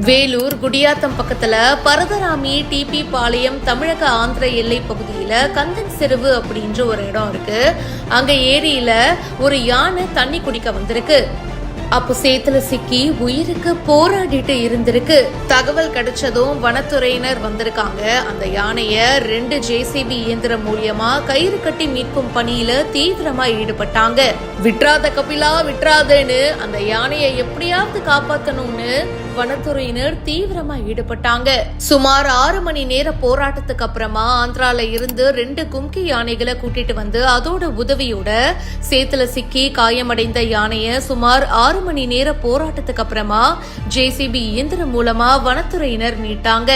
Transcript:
வேலூர் குடியாத்தம் பக்கத்துல பரதராமி டிபி பாளையம் தமிழக ஆந்திர எல்லை பகுதியில கந்தன் செருவு அப்படின்ற ஒரு இடம் இருக்கு. அங்க ஏரியில ஒரு யானை தண்ணி குடிக்க வந்திருக்கு. அப்போ சேத்துல சிக்கி உயிருக்கு போராடிட்டு இருந்திருக்கு. தகவல் கிடைச்சதும் வனத்துறையினர் வந்திருக்காங்க. அந்த யானைய 2 JCB இயந்திரம் மூலியமா கயிறு கட்டி மீட்கும் பணியில தீவிரமா ஈடுபட்டாங்க. விட்ராத கபிலா விட்ராதன்னு அந்த யானையை எப்படியாவது காப்பாத்தணும்னு வனத்துறையினர் தீவிரமா ஈடுபட்டாங்க. சுமார் 6 மணி நேர போராட்டத்துக்கு அப்புறமா ஆந்திரால இருந்து 2 கும்கி யானைகளை கூட்டிட்டு வந்து அதோட உதவியோட சேத்துல சிக்கி காயமடைந்த யானைய சுமார் 6 மணி நேர போராட்டத்துக்கு அப்புறமா JCB இயந்திரம் மூலமா வனத்துறையினர் மீட்டாங்க.